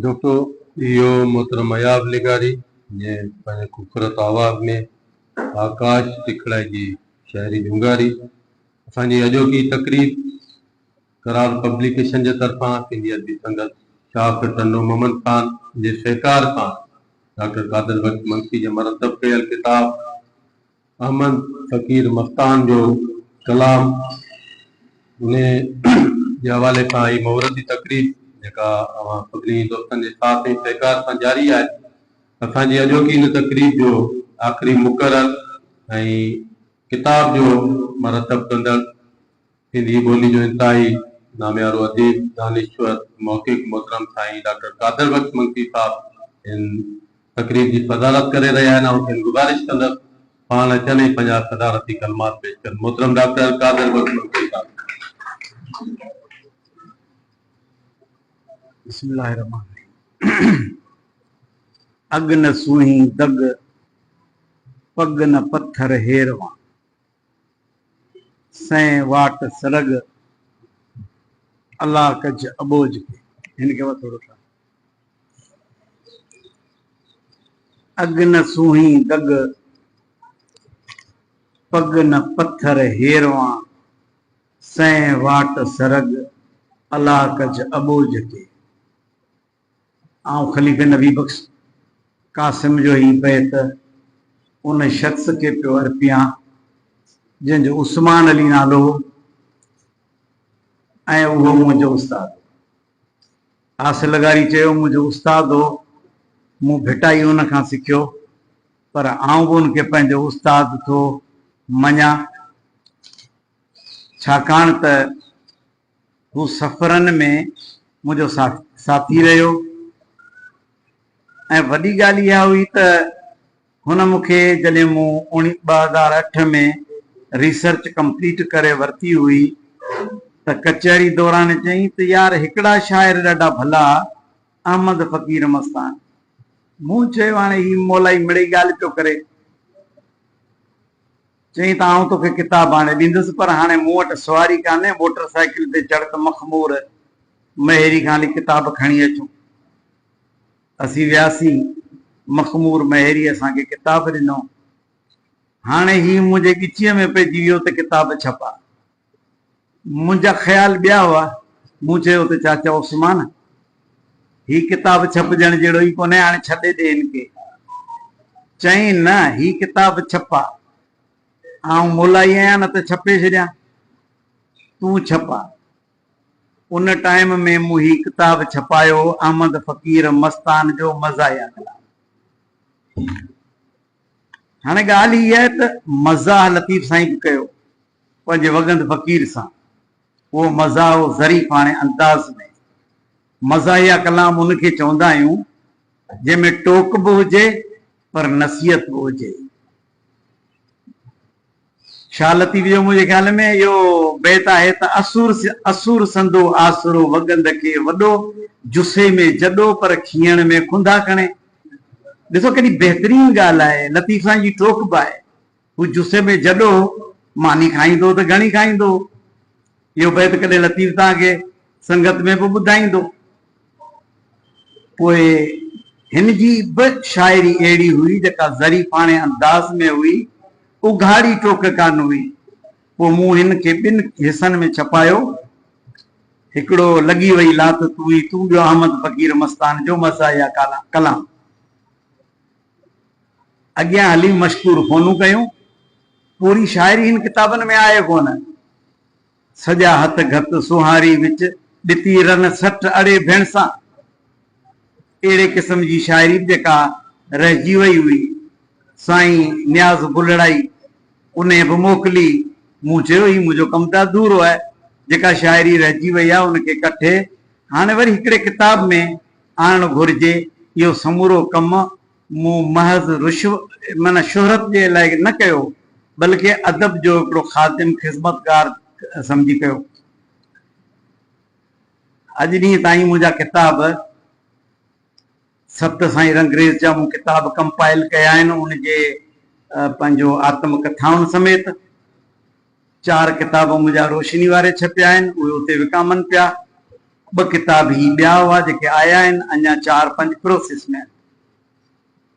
Doctor इहो मोहतरम अयाब लिगारी जे पंहिंजे खूबसूरत आवाज़ में आकाश टिकड़ाई जी शायरी जुंगारी असांजी अॼोकी तकरीब करार पब्लिकेशन जे तरफ़ां सिंधी अदबी संगत शाख टन्नो मोहम्मद खान जे सहकार सां डॉक्टर कादिर बख्श मंकी जे मरतब कयल किताब अहमद फ़कीर मस्तान जो कलाम उन जे हवाले सां ही मुहूर्ती तकरीब जेका अवां सभिनी दोस्तनि जे साथ ऐं सहकार सां जारी आहे। असांजी अॼोकी इन तकरीब जो आख़िरी मुक़रर ऐं किताब जो मरतब कंदड़ सिंधी ॿोली जो इंतहाई नामियारो अदीब दानिश्वर मौक़िक़ मोहतरम साईं डॉक्टर कादिर बख्श मंकी साहब इन तकरीब जी सदारत करे रहिया आहिनि। ऐं खेनि गुज़ारिश कंदुसि पाण अचनि ऐं पंहिंजा सदारती कलमात पेश कनि। मोहतरम डॉक्टर कादिर बख्श मंकी साहब। बिस्मिल्लाहिर्रहमानिर्रहीम। अग न सूही दग पग न पत्थर हेरवा सैं वाट सरग अल्लाह कज अबोज के इनके बाद थोड़ा सा अग न सूही दग पग न पत्थर हेरवा सैं वाट सरग अल्लाह कज अबोज के। आऊं खलीफ़े नबी बख्श कासिम जो ही बैत उन शख्स के पियो अर्पिया जंहिंजो उस्मान अली नालो ऐं उहो मुंहिंजो उस्ताद आस लगारी चयो मुंहिंजो उस्ताद हो, मूं भिटाई उन खां सिखियो, पर आऊं बि उनखे पंहिंजो उस्ताद थो मञा, छाकाणि त हू सफ़रनि में मुंहिंजो साथी रहियो। ऐं वॾी ॻाल्हि इहा हुई त हुन मूंखे जॾहिं मूं 2008 में रिसर्च कंप्लीट करे वरिती हुई त कचहरी दौरान चई त यार हिकिड़ा शाइर ॾाढा भला अहमद फ़कीर मस्तान। मूं चयो हाणे ही मोलाई मिड़ई ॻाल्हि पियो करे, चई त आउं तोखे किताब हाणे ॾींदुसि, पर हाणे मूं वटि सवारी कान्हे, मोटरसाइकिल ते चढ़ त मखमूर महेरी खां हली किताब खणी अचूं। असीं वियासीं, मखमूर महेरी असांखे किताब ॾिनो। हाणे ही मुंहिंजे ॻिचीअ में पइजी वियो त किताब छपा। मुंहिंजा ख़्याल ॿिया हुआ। मूं चयो त चाचा उस्मान ही किताब छपजण जहिड़ो ई कोन्हे, हाणे छॾे ॾे हिनखे। चई न ही किताब छपा, आउं मोलाई आहियां न त छपे छॾियां, तूं छपा। उन टाइम में मूं ही किताब छपायो अहमद फ़कीर मस्तान जो मज़ाहिया कलाम। हाणे ॻाल्हि इहा आहे त मज़ाह लतीफ़ साईं बि कयो पंहिंजे वगंद फ़कीर सां, उहो मज़ाह हो ज़रीफ़ हाणे अंदाज़ में। मज़ाहिया कलाम उनखे चवंदा आहियूं जंहिंमें टोक बि हुजे पर नसीहत बि हुजे। शाह लतीफ़ जो मुंहिंजे ख़्याल में इहो बैत आहे त असुर संदो आसरो वगंद खे वॾो जुसे में जॾो पर खीअण में खुंदा खणे। ॾिसो केॾी बहितरीन ॻाल्हि आहे, लतीफ़ साईं जी टोक बि आहे। हू जुसे में जॾो मानी खाईंदो त घणी खाईंदो। इहो बैत कॾहिं लतीफ़ तव्हांखे संगत में बि ॿुधाईंदो। पोइ हिन जी बि शाइरी अहिड़ी हुई जेका ज़रीफ़ हाणे अंदाज़ में हुई, उघाड़ी टोक कान हुई। पोइ मूं हिन खे ॿिनि हिसनि में छपायो। हिकिड़ो लॻी वई लात तू ई तू, ॿियो अहमद फ़कीर मस्तान जो मज़ाहिया कलाम। अॻियां हली मशकूर फ़ोनूं कयूं। पूरी शाइरी हिन किताबनि में आहे कोन। सॼा हथ घत सुहारी विच ॾिती रन सठ अड़े भेण सां, अहिड़े क़िस्म जी शाइरी जेका रहिजी वई हुई। साईं न्याज़ बुलड़ाई उन बि मोकिली। मूं चयो ही मुंहिंजो कमु त अधूरो आहे, जेका शाइरी रहिजी वई आहे उनखे कठे हाणे वरी हिकिड़े किताब में आणणु घुरिजे। इहो समूरो कमु मूं महज़ माना शोहरत जे लाइ न कयो, बल्कि अदब जो हिकिड़ो ख़ातिम ख़िज़मतगार सम्झी कयो। अॼु ॾींहं ताईं मुंहिंजा किताब 7 साईं रंगरेज़ जा मूं किताब कंपाइल कया आहिनि, उनजे पंहिंजो आत्मकथाउनि समेत। 4 किताब मुंहिंजा रोशनी वारे छपिया आहिनि, उहे उते विकामनि पिया। ब किताब ही ॿिया हुआ जेके आया आहिनि, अञा 4-5 प्रोसेस में आहिनि।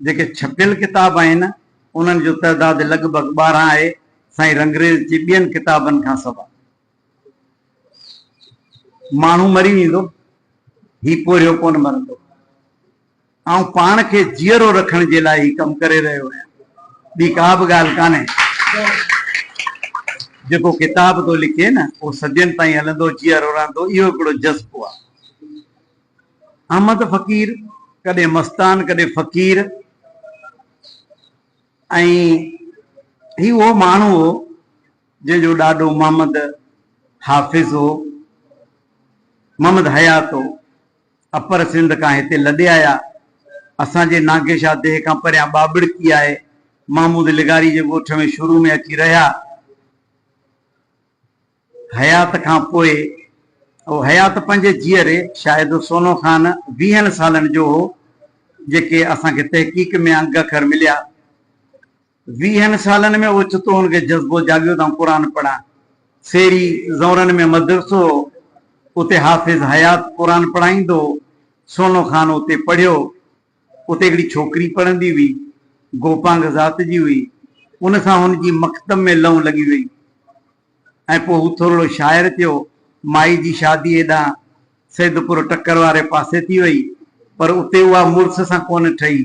जेके छपियल किताब आहिनि उन्हनि जो तइदाद लॻभॻि 12 आहे, साईं रंगरेज़ जी ॿियनि किताबनि खां सवाइ। माण्हू मरी वेंदो, ही पोरियो कोन मरंदो। ऐं पाण खे जीअरो रखण जे लाइ ही कमु करे रहियो आहियां, ॿी का बि ॻाल्हि कान्हे। जेको किताब थो लिखे न उहो सदियनि ताईं हलंदो, जीअरो रहंदो, इहो हिकिड़ो जज़्बो आहे। अहमद फ़कीर कॾहिं मस्तान कॾहिं फ़कीर, ऐं ही उहो माण्हू हो जंहिंजो ॾाढो मोहम्मद हाफ़िज़ हो, मोहम्मद हयात हो। अपर सिंध खां हिते लॾे आया। असांजे नागेशा देह खां परियां बाबड़की आहे, महमूद लिगारी जे ॻोठ में शुरू में अची रहिया। हयात खां पोइ हयात पंहिंजे जीअरे शायदि सोनो ख़ान 20 सालनि जो हो, जेके असांखे तहक़ीक़ में अंग अखर मिलिया। 20 सालनि में ओचितो हुनखे जज़्बो जाॻियो त क़ुर पढ़ा। सेरी ज़ौरनि में मदरसो, उते हाफ़िज़ हयात क़ुर पढ़ाईंदो। सोनो ख़ान उते पढ़ियो। उते हिकिड़ी छोकिरी पढ़ंदी हुई, गोपांग ज़ात जी हुई। उन सां हुनजी मकतब में लऊं लॻी वई ऐं पोइ हू थोरो शाइर थियो। माई जी शादी हेॾां सैदपुर टक्कर वारे पासे थी वई, पर उते उहा मुड़ुस सां कोन ठही,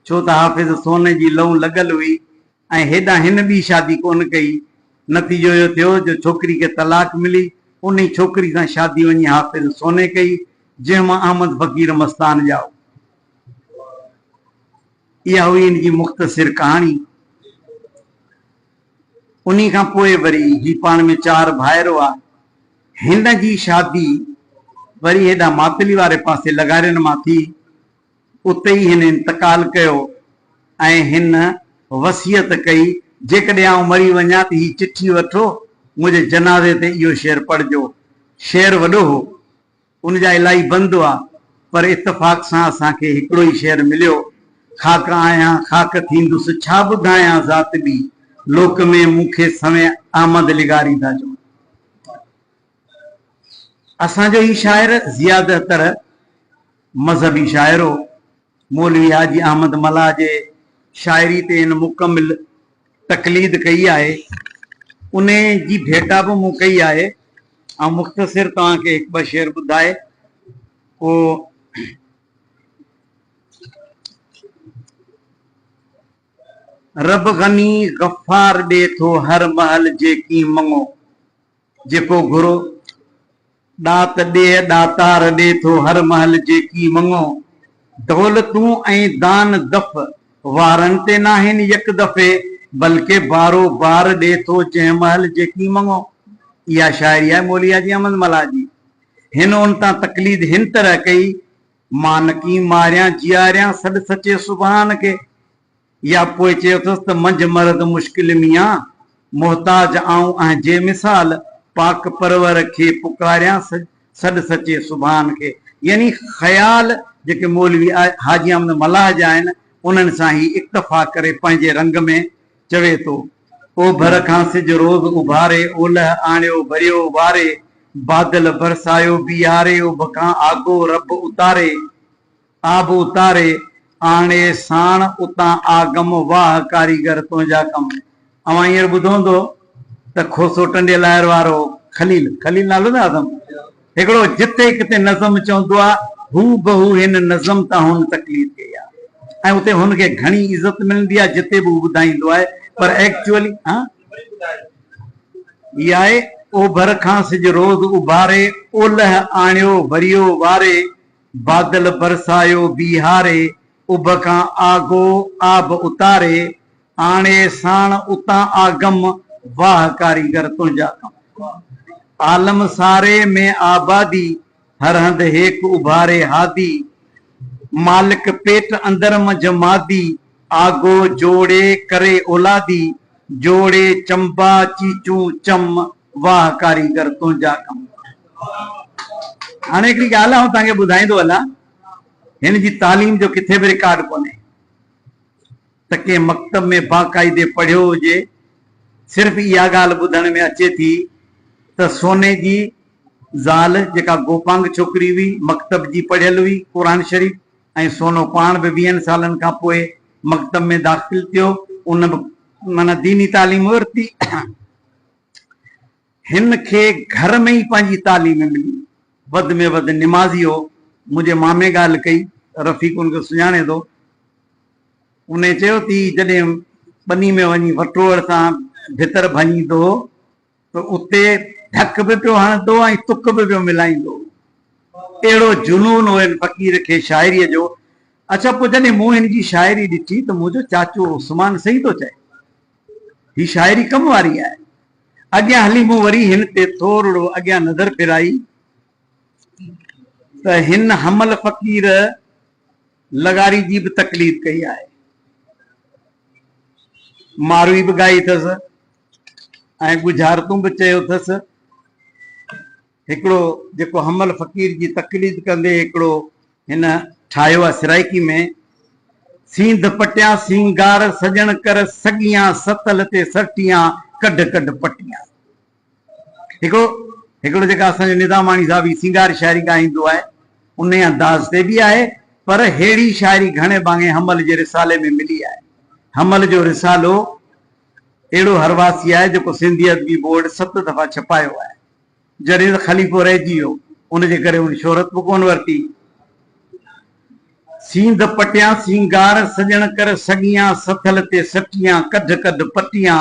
छो त हाफ़िज़ सोने जी लऊं लॻल हुई ऐं हेॾां हिन बि शादी कोन कई। नतीजो इहो थियो जो छोकिरी खे तलाक मिली, उन छोकिरी सां शादी वञी हाफ़िज़ सोने कई, जंहिंमां अहमद फ़कीर मस्तान ॼाओ। इहा हुई हिन जी मुख़्तसिर कहाणी। उन्ही खां पोइ वरी ही पाण में 4 भाइर हुआ। हिन जी शादी वरी हेॾा मातली वारे पासे लॻारियुनि मां थी। उते ई हिन इंतकाल कयो ऐं हिन वसियत कई, जेकॾहिं आउं मरी वञा त ही चिठी वठो, मुंहिंजे जनाज़े ते इहो शेर पढ़जो। शेर वॾो हो, उनजा इलाही बंद हुआ, पर इतफ़ाक़ सां असांखे हिकिड़ो ई शेर मिलियो। खाक आहियां खाक थींदुसि, छा ॿुधायां ज़ात बि, लोक में मूंखे समय अहमद लिगारी था चवनि। असांजो ही शाइर ज़ियादतर मज़हबी शाइर हो। मौलवी हाजी अहमद मल्ला जे शाइरी ते हिन मुकमिल तक़लीद कई आहे, उन जी भेटा बि मूं कई आहे। ऐं मुख़्तसिर तव्हांखे 1-2 शेर ॿुधाए पोइ रब गनी गफ़ार ॾे थो हर महल जेकी मंगो, जेको घुरो ॾात ॾे ॾातार ॾे थो हर महल जेकी मंगो। दौलतूं ऐं दान दफ़ वारनि ते नाहिनि यक दफ़े, बल्कि बारो बार ॾे थो जंहिं महल जेकी मंगो। इहा शाइरी आहे मौलवी हाजी अहमद मल्ला जी। हिन उन तां तक़लीद हिन तरह कई, मानकी मारियां जियारियां सॾ सचे सुभान खे। या पोइ चयो अथसि त मंझि मर्द मुश्किल मियां, मोहताज आऊं ऐं जे मिसाल, पाक परवर खे पुकारियां सॾ सचे सुभान खे। यानी ख़्याल जेके मौलवी हाजी अहमद मल्ला जा आहिनि, उन्हनि सां ही इक्तफ़ा करे पंहिंजे रंग में चवे थो। ओभर खां सिज रोज़ उभारे, ओलह आणियो भरियो वारे, बादल बरसायो बीहारे, उभ खां आगो रब उतारे, आब उतारे, आणे साण उतां आगम, वाह कारीगर तुंहिंजा कम। अवां हींअर ॿुधो हूंदो त खोसो टंडियल लाहिर वारो खलील नालो न आदम, हिकिड़ो जिते किथे नज़म चवंदो आहे, हू बहू हिन नज़म तां हुन तकलीफ़ कई आहे ऐं उते हुनखे घणी इज़त मिलंदी आहे जिते बि ॿुधाईंदो आहे। पर एक्चुअली इहा आहे, ओभर खां सिज रोज़ उभारे, ओलह आणियो भरियो वारे, बादल बरसायो बीहारे, उभ खां आगो आब उतारे, आणे साण उतां आगम, वाह कारीगर तुंहिंजा कम। आलम सारे में आबादी, हर हंध हेक उभारे हादी, मालिक पेट अंदर मंझ मादी, आगो जोड़े करे औलादी, जोड़े चंबा चीचू चम, वाह कारीगर तुंहिंजा कम। हाणे हिकिड़ी ॻाल्हि आउं तव्हांखे ॿुधाईंदो हलां, हिन जी तालीम जो किथे बि रिकॉर्ड कोन्हे त कंहिं मकतब में बाक़ाइदे पढ़ियो हुजे। सिर्फ़ इहा ॻाल्हि ॿुधण में अचे थी त सोने जी ज़ाल जेका गोपांग छोकिरी हुई, मकतब जी पढ़ियल हुई क़ुरान शरीफ़, ऐं सोनो पाण बि 20 सालनि खां पोइ मकतब में दाख़िल थियो, उन बि माना दीनी तालीम वरिती। हिन खे घर में ई पंहिंजी तालीम मिली, वध में वधि निमाज़ी हो। मुंहिंजे मामे ॻाल्हि कई, रफ़ीक उनखे सुञाणे थो, उन चयो थी जॾहिं ॿनी में वञी वटोड़ सां भितर भञींदो त उते धक बि पियो हणंदो ऐं तुक बि पियो मिलाईंदो। अहिड़ो जुनून हो हिन फ़क़ीर खे शाइरीअ जो। अच्छा, पोइ जॾहिं मूं हिन जी शाइरी ॾिठी त मुंहिंजो चाचो उस्मान सही थो चए, ही शाइरी कम वारी आहे। अॻियां हली मूं वरी हिन ते थोरो अॻियां नज़र फिराई त हिन हमल फ़क़ीर लगारी जी बि तकलीफ़ कई आहे, मारवी बि ॻाई अथसि ऐं गुजारतूं बि चयो अथसि। हिकिड़ो जेको हमल फ़क़ीर जी तकलीफ़ कंदे हिकिड़ो हिन ठाहियो आहे सिराइकी में, सींध पटिया सिंगार सजण कर सगियां सतल ते सटियां कढ कढ पटियां। हिकिड़ो जेका असांजो निदामाणी साहिब ही सिंगार शाइरी ॻाईंदो आहे, उन अंदाज़ ते बि आहे, पर अहिड़ी शाइरी घणे भाङे हमल जे रिसाले में मिली आहे। हमल जो रिसालो अहिड़ो हरवासी आहे जेको सिंधी अदबी बोर्ड 7 दफ़ा छपायो आहे। जॾहिं त ख़लीफ़ो रहिजी वियो, उनजे करे उन शोहरत बि कोन वरिती। सींध पटिया सिंगार सजण कर सगियां सथल ते सटियां कढ कढ पटियां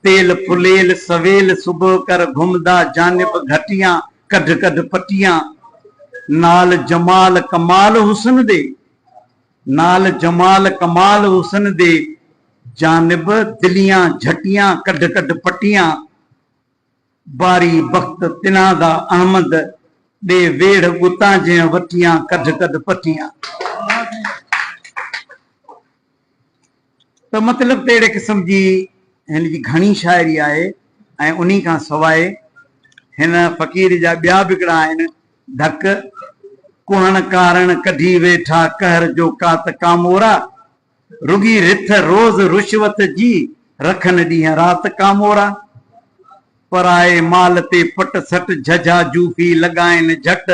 तेल फुलेल सवेल सुबह कर घुमदा जानिब घटियां कढ कढ पटियां नाल जमाल कमाल हुस्न दे, नाल जमाल कमाल हुस्न दे जानिब दिलियां झटियां कढ कढ पटियां बारी बख्त तिनादा अहमद दे वेड़ गुता जे वटियां कढ कढ पटियां। तो मतलब तेड़े किस्म जी हिन जी घणी शाइरी आहे। ऐं उन्हीं खां सवाइ हिन फ़क़ीर जा ॿिया बि हिकिड़ा आहिनि, धक कुहण कारण कढी वेठा कहर जो कात कामोरा रुगी रिथ रोज़ रुशवत जी रखन ॾींहं रात कामोरा पराए माल ते पट सट झझा जूफी लॻाइनि झट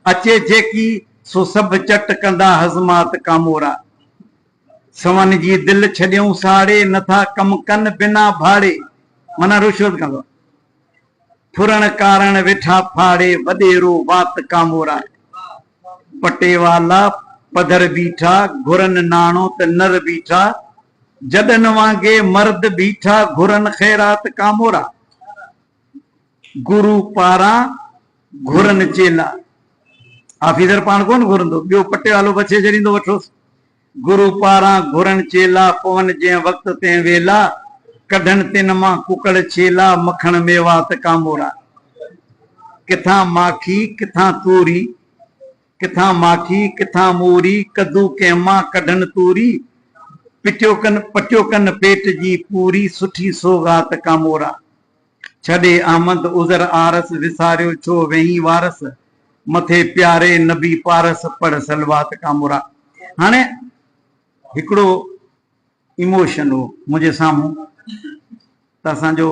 अचे जेकी सो सभु चट कंदा हज़मात कामोरा सवन जी दिल छॾियूं साड़े नथा कम कन बिना भाड़े माना रुशवत कंदो फुरण कारण वेठा फाड़े वॾेरो वात कामोरा पटे वाला पधर बीठा घुरन नाणो त नर बीठा जडन वांगे मर्द बीठा घुरन खैरात कामोरा गुरु पारा घुरन चेला हाफिज़र पाण कोन घुरंदो ॿियो पटे वालो बचे छॾींदो वठोसि गुरु पारा घुरन चेला पवन जंहिं वक़्त ते वेला कढन तिन मां कुकड़ चेला मखण मेवात कामोरा किथां माखी किथां तूरी किथां माखी किथां मूरी कद्दू कंहिं मां कढन तूरी पटियो कन पेट जी पूरी सुठी सौगात कामोरा छॾे अहमद उज़र आरस विसारियो छो वेही वारस मथे प्यारे नबी पारस पढ़ सलवात कामोरा। हाणे हिकिड़ो इमोशन हो मुंहिंजे साम्हूं त असांजो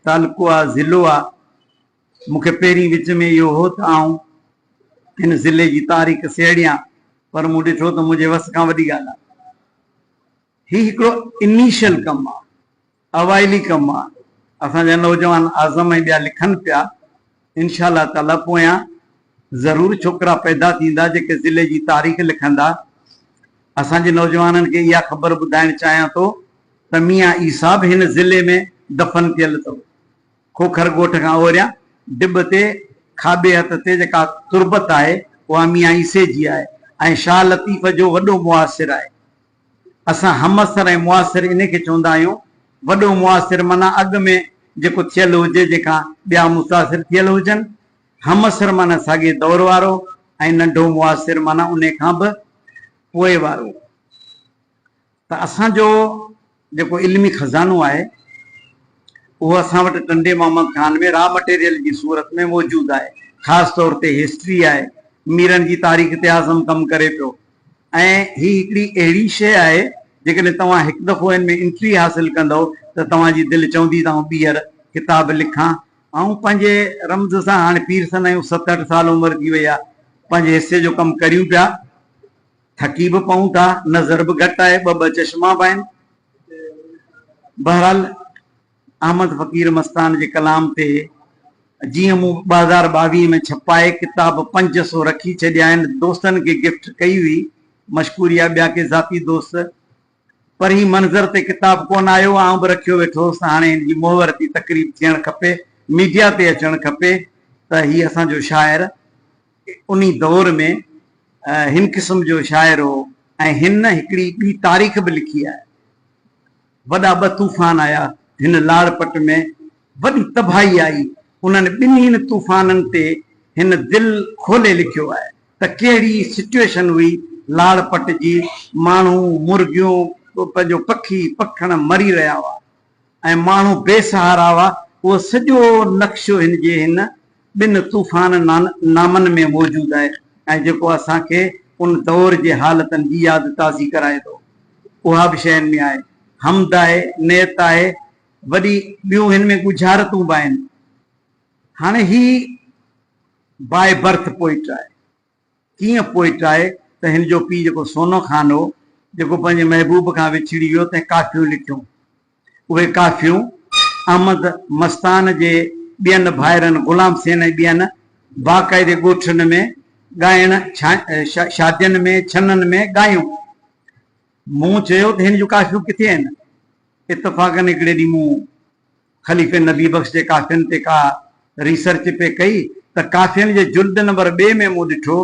तालुको आहे ज़िलो आहे मूंखे पहिरीं विच में इहो हो त आऊं हिन ज़िले जी तारीख़ सेड़ियां पर मूं ॾिठो त मुंहिंजे वस खां वॾी ॻाल्हि आहे ही हिकिड़ो इनिशियल कमु आहे अवाइली कमु आहे असांजा नौजवान आज़म ऐं ॿिया लिखनि पिया इंशा अल्लाह ताला पोयां ज़रूरु छोकिरा पैदा थींदा जेके ज़िले जी तारीख़ लिखंदा। असांजे नौजवाननि खे इहा ख़बर ॿुधाइणु चाहियां थो त मियां ईसा बि हिन ज़िले में दफ़न थियल अथव खोखर ॻोठ खां ओरियां डिॿ ते खाॿे हथ ते जेका तुरबत आहे उहा मियां ईसे जी आहे ऐं शाह लतीफ़ जो वॾो मुआसिर आहे। असां हमअसर ऐं मुआसिर इन खे चवंदा आहियूं वॾो मुआसिर माना अॻु में जेको थियल हुजे जेका ॿिया मुतासिर थियल हुजनि हमअसर माना साॻे दौर वारो ऐं नंढो मुआसिर माना उन खां बि पोइ वारो। त असांजो जेको इल्मी खज़ानो आहे उहो असां वटि टंडे मोहम्मद खान में रॉ मटेरियल जी सूरत में मौजूदु आहे। ख़ासि तौर ते हिस्ट्री आहे मीरनि जी तारीख़ ते आज़म कमु करे पियो ऐं ही हिकिड़ी अहिड़ी शइ आहे जेकॾहिं तव्हां हिकु दफ़ो हिन में एंट्री हासिल कंदव त तव्हांजी दिलि चवंदी त ॿीहर किताब लिखां ऐं पंहिंजे रमज़ सां हाणे पीर सन आहियूं, 7-8 साल उमिरि थी वई आहे, पंहिंजे हिसे जो कमु करियूं पिया, थकी बि पऊं था, नज़र बि घटि आहे, ॿ चश्मा बि आहिनि। बहरहाल अहमद फ़कीर मस्तान जे कलाम ते जीअं मूं 2022 में छपाए किताब 500 रखी छॾिया आहिनि, दोस्तनि खे गिफ्ट कई हुई, मशकूरी आहे ॿिया के ज़ाती दोस्त, पर ही मंज़र ते किताब कोन आयो, आउं बि रखियो वेठो हुउसि। हाणे हिन जी मोहरती तकरीब थियणु खपे, मीडिया ते अचणु खपे त ही असांजो शाइर उन दौर में हिन क़िस्म जो शाइर हो। ऐं हिन हिकिड़ी ॿी तारीख़ बि लिखी आहे। वॾा 2 तूफ़ान आया हिन लाड़पट में, वॾी तबाही आई, उन्हनि ॿिन्हिनि तूफ़ाननि ते हिन दिलि खोले लिखियो आहे त कहिड़ी सिचुएशन हुई लाड़पट जी। माण्हू मुर्गियूं पंहिंजो पखी पखण मरी रहिया हुआ ऐं माण्हू बेसहारा हुआ। उहो सॼो नक्शो हिन जे हिन 2 तूफ़ान नामनि में मौजूदु आहे ऐं जेको असांखे उन दौर जे हालतनि जी यादि ताज़ी कराए थो। उहा बि शयुनि में आहे, हमद आहे, नेत आहे, वॾी ॿियूं हिन में गुजारतूं बि आहिनि। हाणे ही बाय बर्थ पोइट आहे। कीअं पोइट आहे त हिन जो पीउ जेको सोनो खान हो, जेको पंहिंजे महबूब खां विछड़ी वियो, तंहिं काफ़ियूं लिखियूं। उहे काफ़ियूं अहमद मस्तान जे ॿियनि भाइरनि गुलाम सेन ऐं ॿियनि बाक़ाइदे ॻोठनि में ॻाइण, शादियुनि में, छननि में ॻायूं। मूं चयो त हिन जूं काफ़ियूं किथे आहिनि? इतफ़ाक़नि हिकिड़े ॾींहुं मूं ख़लीफ़े नबी बख़्श जे काफ़ियुनि ते का रिसर्च पे कई त काफ़ियुनि जे जुल्द नंबर 2 में मूं ॾिठो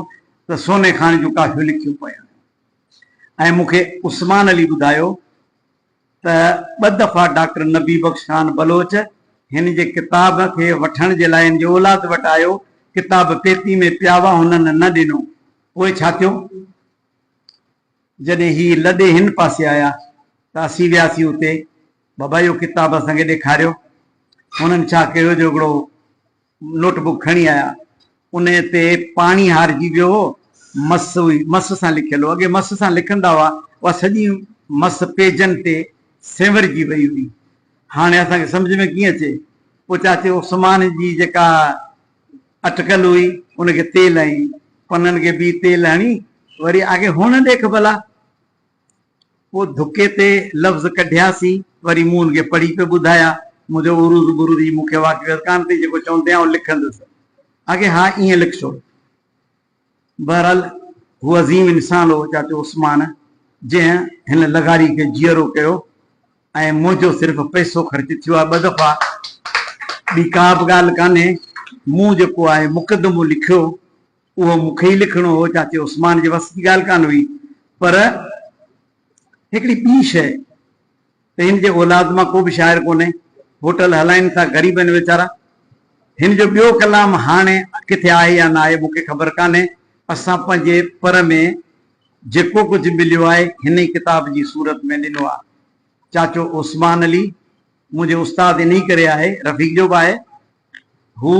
त सोने खान जूं काफ़ियूं लिखियूं पियूं। ऐं मूंखे उस्मान अली ॿुधायो त 2 दफ़ा डॉक्टर नबी बख़्श खान बलोच हिन जे किताब खे वठण जे लाइ हिन जे औलाद वटि आयो, किताब पेती में पिया हुआ, हुननि न ॾिनो। पोइ छा थियो? जॾहिं ही लॾे हिन पासे आया त असीं वियासीं उते, बाबा इहो किताब असांखे ॾेखारियो। हुननि छा कयो, जो हिकिड़ो नोटबुक खणी आया, उन ते पाणी हारजी वियो हो, मस हुई, मस सां लिखियलु हो। अॻे मस सां लिखंदा हुआ, उहा सॼी मस पेजनि ते सेंवरजी वई हुई। हाणे असांखे सम्झ में कीअं अचे? पोइ चाचे उस्मान जी जेका अटकल हुई उनखे तेल हणी, पननि खे बि तेल हणी, वरी आगे हुन ॾेख भला। पोइ धुके ते लफ़्ज़ कढियासीं, वरी मूं हुनखे पढ़ी पे ॿुधाया। मुंहिंजो उरूज़ बुरूज़ जी मूंखे वाक़िफ़ कान थी, जेको चवंदे आउं लिखंदुसि आगे, हा ईअं लिखिजो। बहरहाल हू अज़ीम इंसान हो चाचो उस्मान, जंहिं हिन लगारी खे जीअरो कयो ऐं मुंहिंजो सिर्फ़ु पैसो ख़र्च थियो आहे 2 दफ़ा। ॿी का बि ॻाल्हि कान्हे। मूं जेको आहे मुक़दमो लिखियो उहो मूंखे ई लिखिणो हो, चाचे उस्मान जे वस जी ॻाल्हि कान हुई। पर हिकिड़ी ॿी शइ त हिन जे औलाद मां को बि शाइर कोन्हे, होटल हलाइनि था ग़रीबनि वीचारा। हिन जो ॿियो कलाम हाणे किथे आहे या न आहे मूंखे ख़बर कान्हे। असां पंहिंजे पर में जेको कुझु मिलियो आहे हिन ई किताब जी सूरत में ॾिनो आहे। चाचो उस्मान अली मुंहिंजे उस्ताद इन करे आहे, रफ़ीक जो बि आहे। हू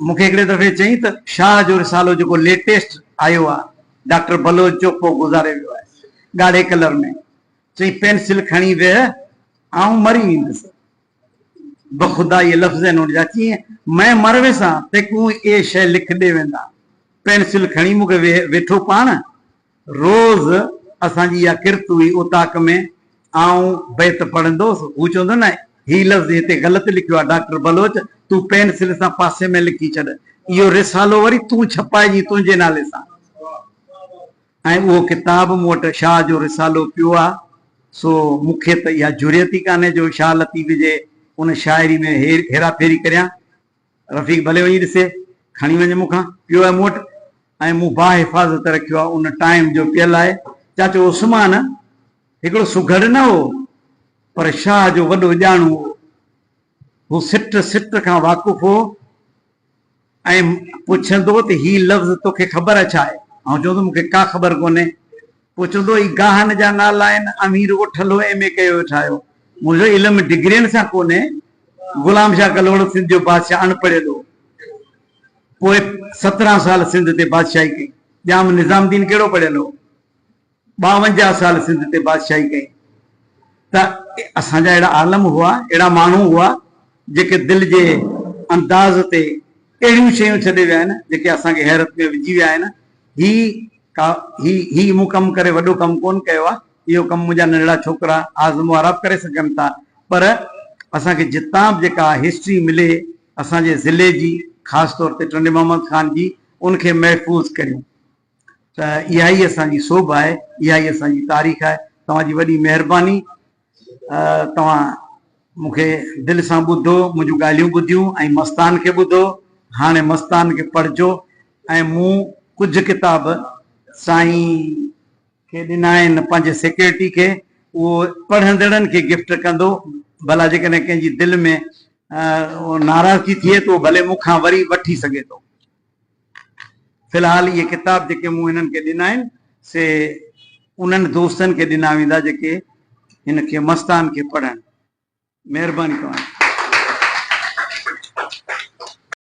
मूंखे हिकिड़े दफ़े चई त शाह जो रिसालो जेको लेटेस्ट आयो आहे, डॉक्टर बलोच जो पोइ गुज़ारे वियो आहे, ॻाढ़े कलर में, चई पेंसिल खणी वेह, आउं मरी वेंदुसि। बख़ुदा इहे लफ़्ज़ आहिनि हुनजा। कीअं मैं मर वेसां तंहिंखूं इहे शइ लिख ॾे वेंदा। पेंसिल खणी मूंखे वेठो पाण, रोज़ असांजी इहा किरत हुई उताक में, आउं बैत पढ़ंदोसि। हू चवंदो न ही लफ़्ज़ हिते ग़लति लिखियो आहे डॉक्टर बलोच, तूं पेंसिल सां पासे में लिखी छॾ, इहो रिसालो वरी तूं छपाइजी तुंहिंजे नाले सां। ऐं उहो किताब मूं वटि शाह जो रिसालो पियो आहे। सो मूंखे त इहा जुरियत ई कान्हे जो शाह लतीफ़ जे उन शाइरी में हेरा फेरी करियां। रफ़ीक भले वञी ॾिसे, खणी वञे मूंखां, पियो आहे मूं वटि ऐं मूं बाहिफ़ाज़त रखियो आहे, उन टाइम जो पियल आहे। चाचो उस्मान हिकिड़ो सुघड़ न हो, पर शाह जो वॾो ॼाणू हो। हू सिट सिट खां वाक़ुफ़ हो ऐं पुछंदो त ही लफ़्ज़ तोखे ख़बर छा आहे? ऐं चवंदो मूंखे का ख़बर कोन्हे। पोइ चवंदो ही गाहन जा नाला आहिनि, अमीर उठलो MA कयो वेठा आहियो। मुंहिंजो इल्मु डिग्रियुनि सां कोन्हे। गुलाम शाह कलोड़ सिंध जो बादशाह अणपढ़ियल हो, पोइ 17 साल सिंध ते बादशाही कई। ॼाम निज़ामुद्दीन कहिड़ो पढ़ियल हो, 52 साल सिंध ते बादशाही कई। त असांजा अहिड़ा आलम हुआ, अहिड़ा माण्हू हुआ जेके दिलि जे अंदाज़ ते अहिड़ियूं शयूं छॾे विया आहिनि जेके असांखे हैरत में विझी विया आहिनि। ही मूं कमु करे वॾो कमु कोन कयो आहे, इहो कमु मुंहिंजा नंढड़ा छोकिरा आज़मो आराब करे सघनि था, पर असांखे जितां बि जेका हिस्ट्री मिले असांजे ज़िले जी, ख़ासि तौर ते टंडे मोहम्मद ख़ान जी, उनखे महफ़ूज़ करियूं। त इहा ई असांजी सोभ आहे, इहा ई असांजी तारीख़ आहे। तव्हांजी वॾी महिरबानी, तव्हां मूंखे दिलि सां ॿुधो, मुंहिंजूं ॻाल्हियूं ॿुधियूं ऐं मस्तान खे ॿुधो। हाणे मस्तान खे पढ़िजो ऐं मूं कुझु किताब साईं खे ॾिना आहिनि पंहिंजे सेक्रेटरी खे, उहो पढ़ंदड़नि खे गिफ्ट कंदो। भला जेकॾहिं कंहिंजी दिलि में नाराज़गी थिए त भले मूंखां वरी वठी सघे थो। फ़िलहाल इहे किताब जेके मूं हिननि खे ॾिना आहिनि से उन्हनि दोस्तनि खे ॾिना वेंदा जेके हिन खे मस्तान खे पढ़नि। महिरबानी तव्हां।